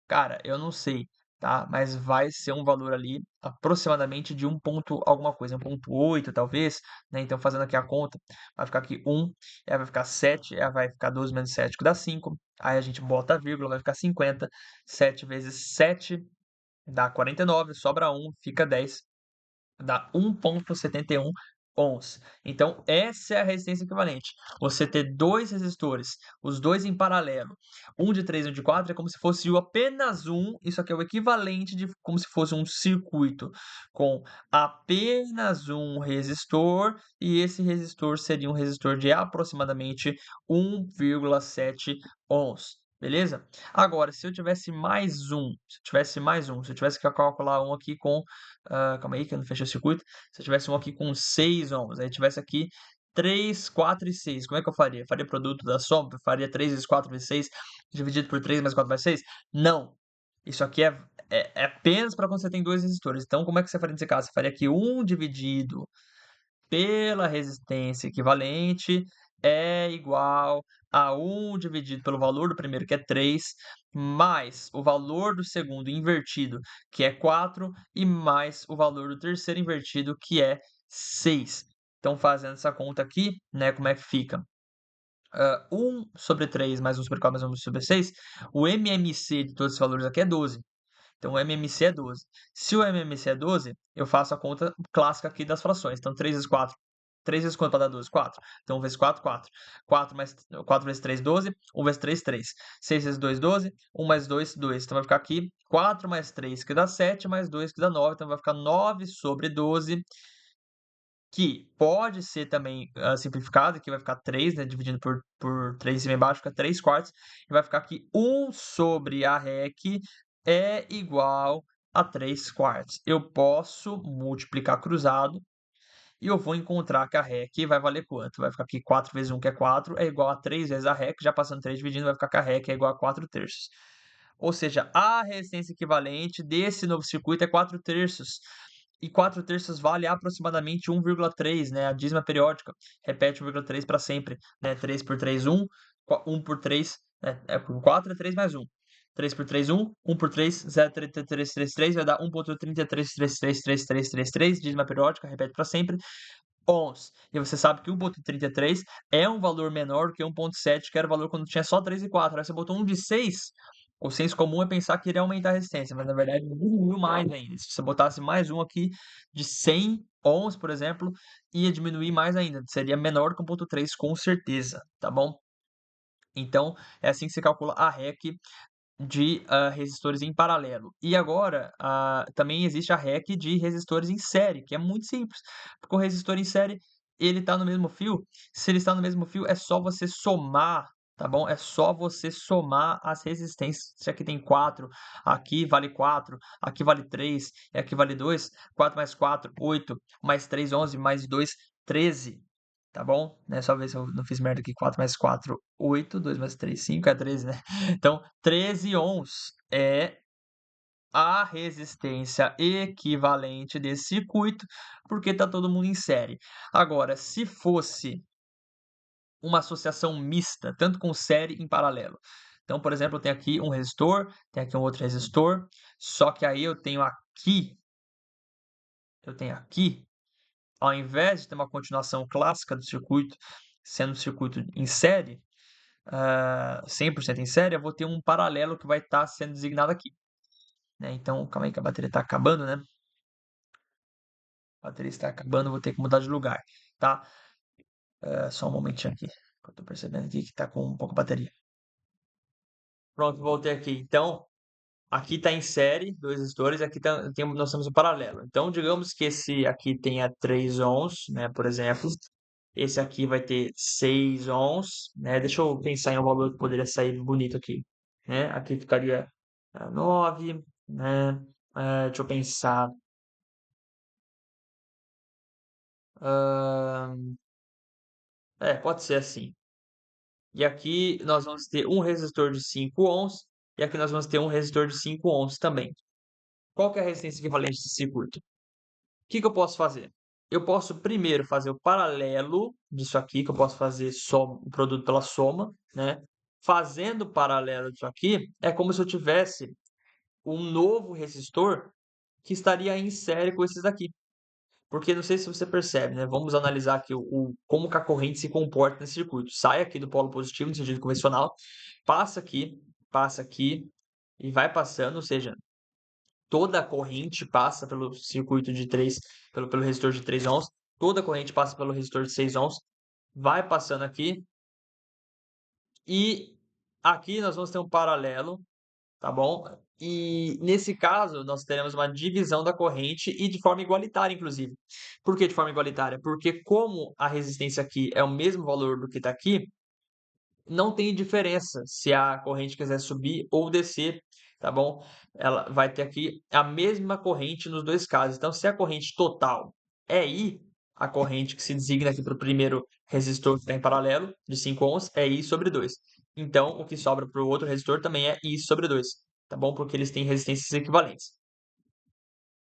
cara, eu não sei, tá? Mas vai ser um valor ali aproximadamente de 1 ponto alguma coisa, 1,8 talvez, né? Então, fazendo aqui a conta, vai ficar aqui 1, aí vai ficar 7, aí vai ficar 12 menos 7, que dá 5. Aí a gente bota a vírgula, vai ficar 50. 7 vezes 7 dá 49, sobra 1, fica 10. Dá 1,71 ohms. Então, essa é a resistência equivalente. Você ter dois resistores, os dois em paralelo, um de 3 e um de 4, é como se fosse apenas um. Isso aqui é o equivalente de como se fosse um circuito com apenas um resistor, e esse resistor seria um resistor de aproximadamente 1,7 ohms. Beleza? Agora, se eu tivesse mais um, se eu tivesse que calcular um aqui com calma aí que eu não fechei o circuito. Se eu tivesse um aqui com 6 ohms, aí tivesse aqui 3, 4 e 6, como é que eu faria? Faria produto da soma? Faria 3 vezes 4 vezes 6 dividido por 3 mais 4 mais 6? Não. Isso aqui é apenas para quando você tem dois resistores. Então, como é que você faria nesse caso? Você faria aqui 1 dividido pela resistência equivalente é igual a 1 dividido pelo valor do primeiro, que é 3, mais o valor do segundo invertido, que é 4, e mais o valor do terceiro invertido, que é 6. Então, fazendo essa conta aqui, né, como é que fica? 1 sobre 3 mais 1 sobre 4 mais 1 sobre 6, o MMC de todos esses valores aqui é 12. Então, o MMC é 12. Se o MMC é 12, eu faço a conta clássica aqui das frações. Então, 3 vezes 4. 3 vezes quanto para dar 12? 4. Então, 1 vezes 4, 4. 4 vezes 3, 12. 1 vezes 3, 3. 6 vezes 2, 12. 1 mais 2, 2. Então, vai ficar aqui 4 mais 3, que dá 7, mais 2, que dá 9. Então, vai ficar 9 sobre 12 que pode ser também simplificado, que vai ficar 3, né, dividindo por 3 em cima e embaixo, fica 3 quartos, e vai ficar que 1 sobre a REC é igual a 3 quartos. Eu posso multiplicar cruzado e eu vou encontrar que a REC vai valer quanto? Vai ficar aqui 4 vezes 1, que é 4, é igual a 3 vezes a REC, já passando 3 dividindo, vai ficar que a REC é igual a 4 terços. Ou seja, a resistência equivalente desse novo circuito é 4 terços. E 4 terços vale aproximadamente 1,3, né? A dízima periódica repete 1,3 para sempre, né? 3 por 3, 1. 1 por 3, né? Por 4 é 3 mais 1. 3 por 3, 1. 1 por 3, 0,3333, vai dar 1,33333333, dízima periódica, repete para sempre, ohms. E você sabe que 1,33 é um valor menor que 1,7, que era o valor quando tinha só 3 e 4. Aí você botou um de 6, o senso comum é pensar que iria aumentar a resistência, mas na verdade diminuiu mais ainda. Se você botasse mais um aqui de 100 ohms, por exemplo, ia diminuir mais ainda, seria menor que 1,3 com certeza, tá bom? Então, é assim que se calcula a REC de resistores em paralelo. E agora, também existe a REC de resistores em série, que é muito simples, porque o resistor em série, ele está no mesmo fio. Se ele está no mesmo fio, é só você somar, tá bom? É só você somar as resistências. Se aqui tem 4, aqui vale 4, aqui vale 3, e aqui vale 2, 4 mais 4, 8, mais 3, 11, mais 2, 13. Tá bom? Né? Só ver se eu não fiz merda aqui. 4 mais 4, 8. 2 mais 3, 5. É 13, né? Então, 13 ohms é a resistência equivalente desse circuito, porque está todo mundo em série. Agora, se fosse uma associação mista, tanto com série em paralelo. Então, por exemplo, eu tenho aqui um resistor, tenho aqui um outro resistor, só que aí eu tenho aqui, ao invés de ter uma continuação clássica do circuito, sendo um circuito em série, 100% em série, eu vou ter um paralelo que vai estar sendo designado aqui, né? Então, calma aí que a bateria está acabando, né? A bateria está acabando, vou ter que mudar de lugar, tá? Só um momentinho aqui, que eu tô percebendo aqui que está com um pouco de bateria. Pronto, voltei aqui. Então, aqui está em série, dois resistores, aqui nós temos o paralelo. Então, digamos que esse aqui tenha 3 ohms, né, por exemplo. Esse aqui vai ter 6 ohms, né? Deixa eu pensar em um valor que poderia sair bonito aqui, né? Aqui ficaria 9, né? Deixa eu pensar. Ahn, pode ser assim. E aqui nós vamos ter um resistor de 5 ohms, e aqui nós vamos ter um resistor de 5 ohms também. Qual que é a resistência equivalente desse circuito? O que que eu posso fazer? Eu posso primeiro fazer o paralelo disso aqui, que eu posso fazer só o produto pela soma, né? Fazendo o paralelo disso aqui, é como se eu tivesse um novo resistor que estaria em série com esses daqui. Porque não sei se você percebe, né? Vamos analisar aqui como que a corrente se comporta nesse circuito. Sai aqui do polo positivo, no sentido convencional, passa aqui e vai passando, ou seja, toda a corrente passa pelo circuito de 3, pelo resistor de 3 ohms, toda a corrente passa pelo resistor de 6 ohms, vai passando aqui, e aqui nós vamos ter um paralelo, tá bom? E nesse caso, nós teremos uma divisão da corrente e de forma igualitária, inclusive. Por que de forma igualitária? Porque como a resistência aqui é o mesmo valor do que está aqui, não tem diferença se a corrente quiser subir ou descer, tá bom? Ela vai ter aqui a mesma corrente nos dois casos. Então, se a corrente total é I, a corrente que se designa aqui para o primeiro resistor que está em paralelo, de 5 ohms, é I sobre 2. Então, o que sobra para o outro resistor também é I sobre 2, tá bom? Porque eles têm resistências equivalentes.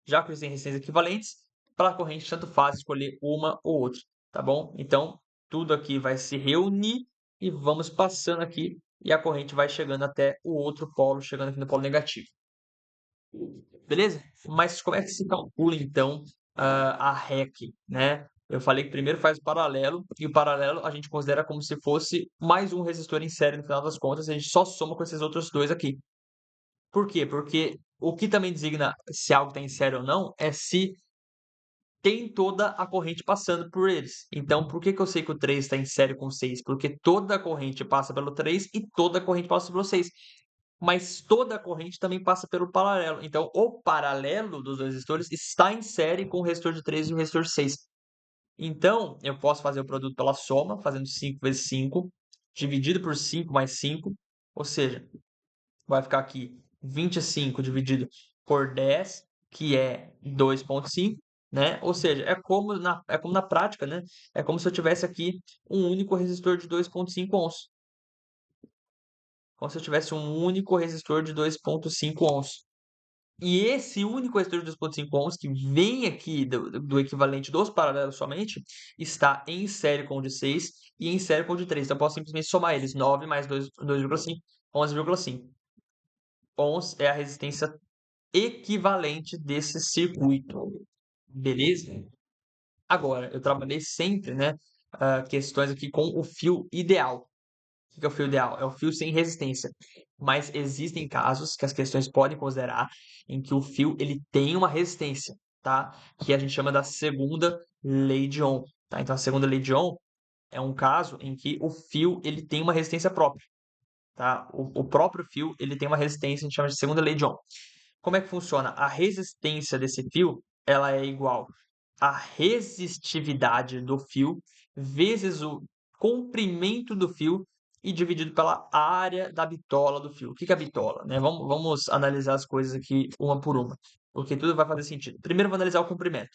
Já que eles têm resistências equivalentes, para a corrente tanto faz escolher uma ou outra, tá bom? Então, tudo aqui vai se reunir e vamos passando aqui e a corrente vai chegando até o outro polo, chegando aqui no polo negativo. Beleza? Mas como é que se calcula, então, a REC, né? Eu falei que primeiro faz o paralelo, e o paralelo a gente considera como se fosse mais um resistor em série no final das contas, a gente só soma com esses outros dois aqui. Por quê? Porque o que também designa se algo está em série ou não é se tem toda a corrente passando por eles. Então, por que que eu sei que o 3 está em série com o 6? Porque toda a corrente passa pelo 3 e toda a corrente passa pelo 6. Mas toda a corrente também passa pelo paralelo. Então, o paralelo dos dois resistores está em série com o resistor de 3 e o resistor de 6. Então, eu posso fazer o produto pela soma, fazendo 5 vezes 5, dividido por 5 mais 5, ou seja, vai ficar aqui 25 dividido por 10, que é 2,5, né? Ou seja, é como na prática, né? É como se eu tivesse aqui um único resistor de 2,5 ohms. Como se eu tivesse um único resistor de 2,5 ohms. E esse único resistor de 2,5 ohms, que vem aqui do equivalente dos paralelos somente, está em série com o de 6 e em série com o de 3. Então, eu posso simplesmente somar eles. 9 mais 2,5, 11,5. Ohms é a resistência equivalente desse circuito. Beleza? Agora, eu trabalhei sempre, né, questões aqui com o fio ideal. O que é o fio ideal? É o fio sem resistência. Mas existem casos que as questões podem considerar em que o fio ele tem uma resistência, tá? Que a gente chama da segunda lei de Ohm, tá? Então a segunda lei de Ohm é um caso em que o fio ele tem uma resistência própria, tá? O próprio fio ele tem uma resistência, a gente chama de segunda lei de Ohm. Como é que funciona? A resistência desse fio, ela é igual à resistividade do fio vezes o comprimento do fio e dividido pela área da bitola do fio. O que é a bitola, né? Vamos analisar as coisas aqui uma por uma, porque tudo vai fazer sentido. Primeiro, vou analisar o comprimento.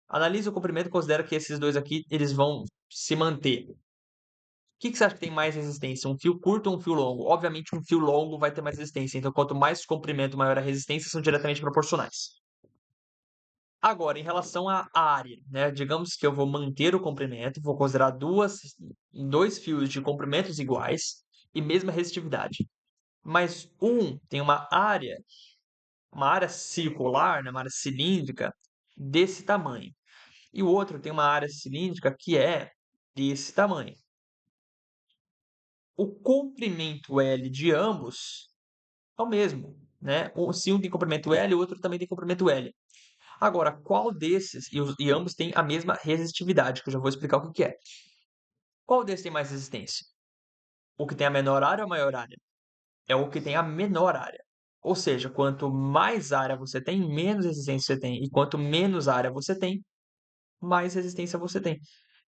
Analisa o comprimento e considera que esses dois aqui, eles vão se manter. O que você acha que tem mais resistência? Um fio curto ou um fio longo? Obviamente, um fio longo vai ter mais resistência. Então, quanto mais comprimento, maior a resistência, são diretamente proporcionais. Agora, em relação à área, né? Digamos que eu vou manter o comprimento, vou considerar dois fios de comprimentos iguais e mesma resistividade. Mas um tem uma área circular, né? Uma área cilíndrica desse tamanho. E o outro tem uma área cilíndrica que é desse tamanho. O comprimento L de ambos é o mesmo, né? Se um tem comprimento L, o outro também tem comprimento L. Agora, qual desses, e ambos têm a mesma resistividade, que eu já vou explicar o que que é. Qual desses tem mais resistência? O que tem a menor área ou a maior área? É o que tem a menor área. Ou seja, quanto mais área você tem, menos resistência você tem. E quanto menos área você tem, mais resistência você tem.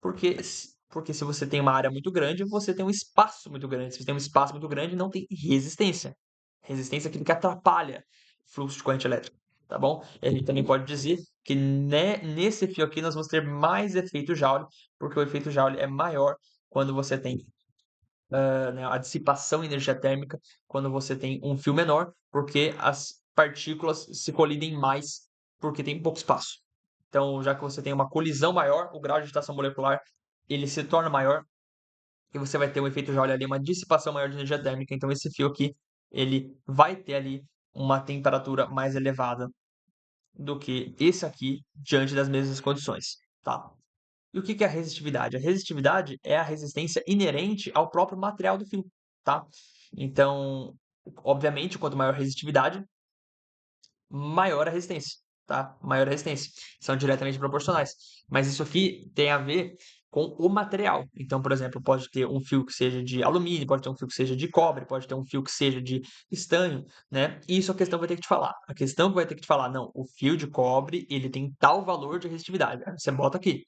Porque se você tem uma área muito grande, você tem um espaço muito grande. Se você tem um espaço muito grande, não tem resistência. Resistência é aquilo que atrapalha o fluxo de corrente elétrica, tá bom? E a gente também pode dizer que nesse fio aqui nós vamos ter mais efeito Joule, porque o efeito Joule é maior quando você tem né, a dissipação de energia térmica, quando você tem um fio menor, porque as partículas se colidem mais, porque tem pouco espaço. Então, já que você tem uma colisão maior, o grau de agitação molecular ele se torna maior e você vai ter um efeito Joule ali, uma dissipação maior de energia térmica. Então, esse fio aqui, ele vai ter ali uma temperatura mais elevada do que esse aqui diante das mesmas condições, tá? E o que que é a resistividade? A resistividade é a resistência inerente ao próprio material do fio, tá? Então, obviamente, quanto maior a resistividade, maior a resistência, tá? Maior a resistência. São diretamente proporcionais. Mas isso aqui tem a ver com o material. Então, por exemplo, pode ter um fio que seja de alumínio, pode ter um fio que seja de cobre, pode ter um fio que seja de estanho, né? E isso a questão vai ter que te falar. A questão que vai ter que te falar, não, o fio de cobre, ele tem tal valor de resistividade. Aí você bota aqui.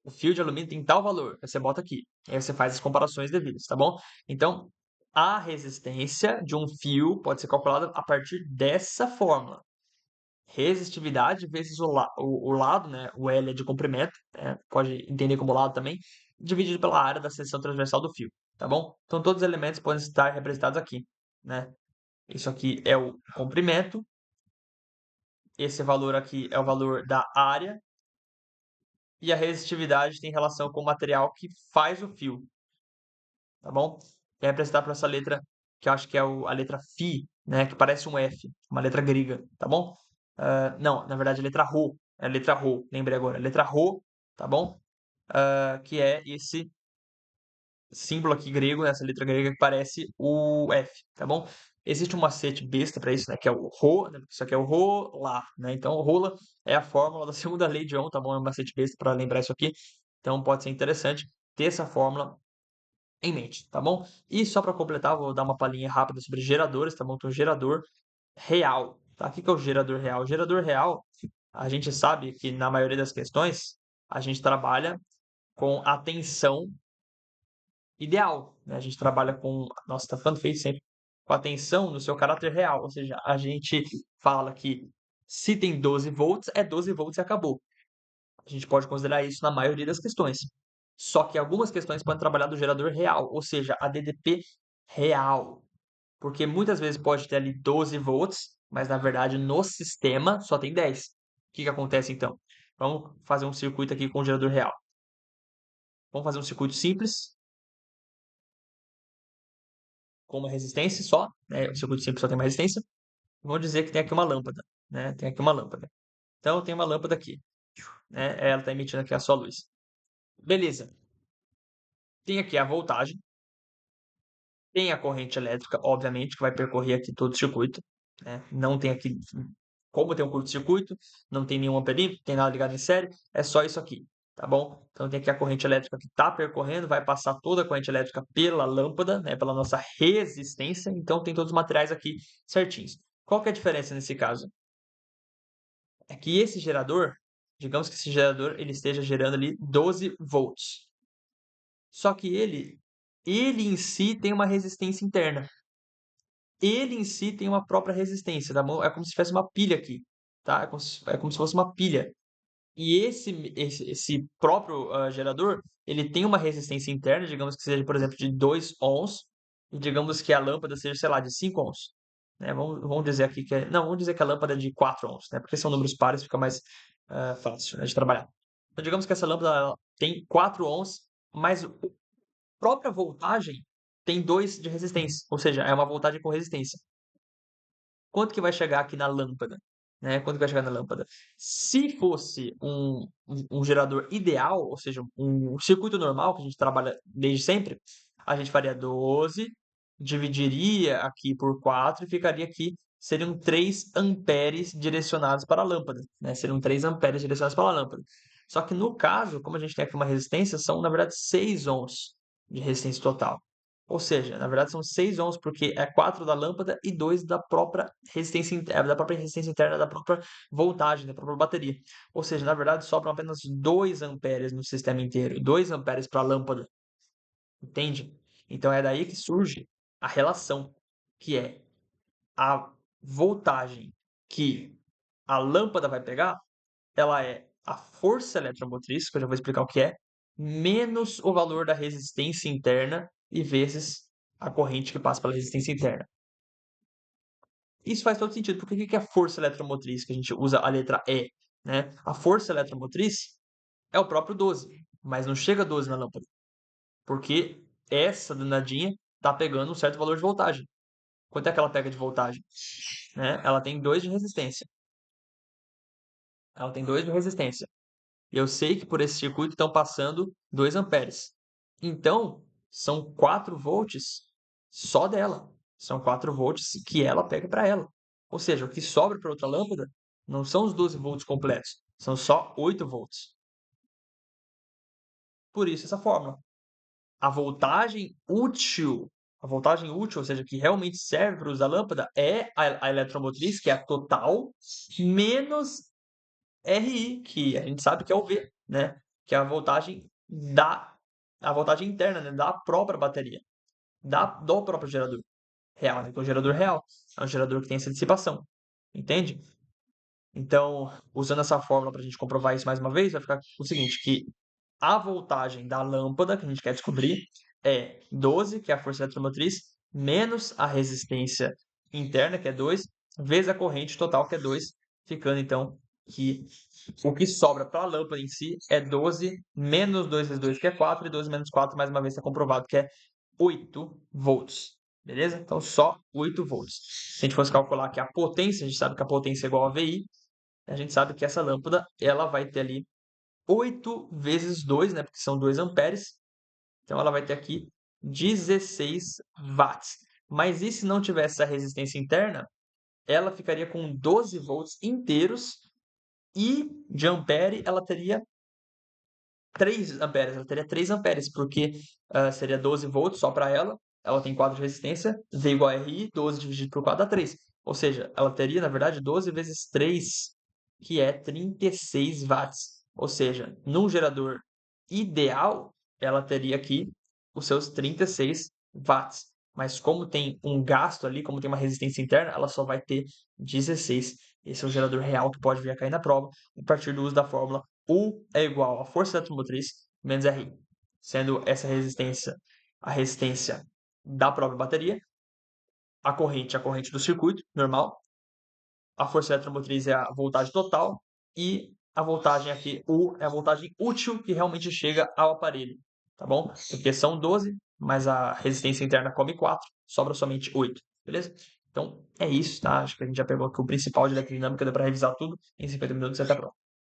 O fio de alumínio tem tal valor, aí você bota aqui. Aí você faz as comparações devidas, tá bom? Então, a resistência de um fio pode ser calculada a partir dessa fórmula. Resistividade vezes o lado, né? O L é de comprimento, né? Pode entender como lado também, dividido pela área da seção transversal do fio, tá bom? Então, todos os elementos podem estar representados aqui, né? Isso aqui é o comprimento, esse valor aqui é o valor da área, e a resistividade tem relação com o material que faz o fio, tá bom? É representado por essa letra, que eu acho que é a letra Φ, né? Que parece um F, uma letra grega, tá bom? Não, na verdade, a letra Rho. É a letra Rho, lembrei agora. A letra Rho, tá bom? Que é esse símbolo aqui grego, essa letra grega que parece o F, tá bom? Existe um macete besta para isso, né? Que é o Rho, né? Isso aqui é o Rho lá, né? Então, o Rola é a fórmula da segunda lei de Ohm, tá bom? É um macete besta para lembrar isso aqui. Então, pode ser interessante ter essa fórmula em mente, tá bom? E só para completar, vou dar uma palhinha rápida sobre geradores, tá bom? Então, gerador real, tá? O que que é o gerador real? O gerador real, a gente sabe que na maioria das questões, a gente trabalha com a tensão ideal, né? A gente trabalha com, nossa, tá ficando feio sempre, com a tensão no seu caráter real, ou seja, a gente fala que se tem 12 volts, é 12 volts e acabou. A gente pode considerar isso na maioria das questões. Só que algumas questões podem trabalhar do gerador real, ou seja, a DDP real. Porque muitas vezes pode ter ali 12 volts, mas na verdade no sistema só tem 10. O que que acontece então? Vamos fazer um circuito aqui com o gerador real. Vamos fazer um circuito simples, com uma resistência só, né? O circuito simples só tem uma resistência. Vamos dizer que tem aqui uma lâmpada, né? Tem aqui uma lâmpada. Então tem uma lâmpada aqui, né? Ela está emitindo aqui a sua luz. Beleza. Tem aqui a voltagem, tem a corrente elétrica, obviamente, que vai percorrer aqui todo o circuito, né? Não tem aqui, como tem um curto-circuito, não tem nenhum amperímetro, tem nada ligado em série, é só isso aqui, tá bom? Então tem aqui a corrente elétrica que está percorrendo, vai passar toda a corrente elétrica pela lâmpada, né? Pela nossa resistência, então tem todos os materiais aqui certinhos. Qual que é a diferença nesse caso? É que esse gerador, digamos que esse gerador ele esteja gerando ali 12 volts. Só que ele em si tem uma resistência interna. Ele em si tem uma própria resistência, tá bom? É como se tivesse uma pilha aqui, tá? É como se fosse uma pilha. E esse próprio gerador, ele tem uma resistência interna, digamos que seja, por exemplo, de 2 ohms, e digamos que a lâmpada seja, sei lá, de 5 ohms. Né? Vamos dizer aqui que não, vamos dizer que a lâmpada é de 4 ohms, né? Porque são números pares, fica mais fácil, né, de trabalhar. Então, digamos que essa lâmpada ela tem 4 ohms, mas a própria voltagem tem 2 de resistência, ou seja, é uma voltagem com resistência. Quanto que vai chegar aqui na lâmpada? Né? Quanto que vai chegar na lâmpada? Se fosse um gerador ideal, ou seja, um circuito normal que a gente trabalha desde sempre, a gente faria 12, dividiria aqui por 4 e ficaria aqui, seriam 3 amperes direcionados para a lâmpada, né? Seriam 3 amperes direcionados para a lâmpada. Só que no caso, como a gente tem aqui uma resistência, são na verdade 6 ohms de resistência total. Ou seja, na verdade são 6 ohms, porque é 4 da lâmpada e 2 da própria resistência interna, da própria voltagem, da própria bateria. Ou seja, na verdade sobram apenas 2 amperes no sistema inteiro, 2 amperes para a lâmpada, entende? Então é daí que surge a relação, que é a voltagem que a lâmpada vai pegar, ela é a força eletromotriz, que eu já vou explicar o que é, menos o valor da resistência interna e vezes a corrente que passa pela resistência interna. Isso faz todo sentido, porque o que é força eletromotriz, que a gente usa a letra E, né? A força eletromotriz é o próprio 12, mas não chega a 12 na lâmpada, porque essa danadinha tá pegando um certo valor de voltagem. Quanto é que ela pega de voltagem? Né? Ela tem 2 de resistência. Ela tem 2 de resistência. Eu sei que por esse circuito estão passando 2 amperes. Então, são 4 volts só dela. São 4 volts que ela pega para ela. Ou seja, o que sobra para outra lâmpada não são os 12 volts completos, são só 8 volts. Por isso essa fórmula. A voltagem útil, ou seja, que realmente serve para usar a lâmpada, é a eletromotriz, que é a total, menos RI, que a gente sabe que é o V, né? Que é a voltagem interna, né? Da própria bateria, do próprio gerador real, né? Que é o gerador real, é um gerador que tem essa dissipação, entende? Então, usando essa fórmula para a gente comprovar isso mais uma vez, vai ficar o seguinte, que a voltagem da lâmpada que a gente quer descobrir é 12, que é a força eletromotriz, menos a resistência interna, que é 2, vezes a corrente total, que é 2, ficando então que o que sobra para a lâmpada em si é 12 menos 2 vezes 2, que é 4, e 12 menos 4, mais uma vez, está comprovado que é 8 volts. Beleza? Então, só 8 volts. Se a gente fosse calcular que a potência, a gente sabe que a potência é igual a VI, a gente sabe que essa lâmpada ela vai ter ali 8 vezes 2, né? Porque são 2 amperes. Então, ela vai ter aqui 16 watts. Mas e se não tivesse a resistência interna? Ela ficaria com 12 volts inteiros e de ampere ela teria 3 amperes, ela teria 3 amperes, porque seria 12 volts só para ela, ela tem 4 de resistência, V igual a RI, 12 dividido por 4 dá 3. Ou seja, ela teria, na verdade, 12 vezes 3, que é 36 watts. Ou seja, num gerador ideal, ela teria aqui os seus 36 watts. Mas como tem um gasto ali, como tem uma resistência interna, ela só vai ter 16. Esse é o gerador real que pode vir a cair na prova, a partir do uso da fórmula U é igual a força eletromotriz menos RI, sendo essa resistência a resistência da própria bateria, a corrente do circuito normal, a força eletromotriz é a voltagem total e a voltagem aqui, U, é a voltagem útil que realmente chega ao aparelho, tá bom? Porque são 12, mas a resistência interna come 4, sobra somente 8, beleza? Então, é isso, tá? Acho que a gente já pegou aqui o principal de eletrodinâmica, deu para revisar tudo em 50 minutos e até a próxima.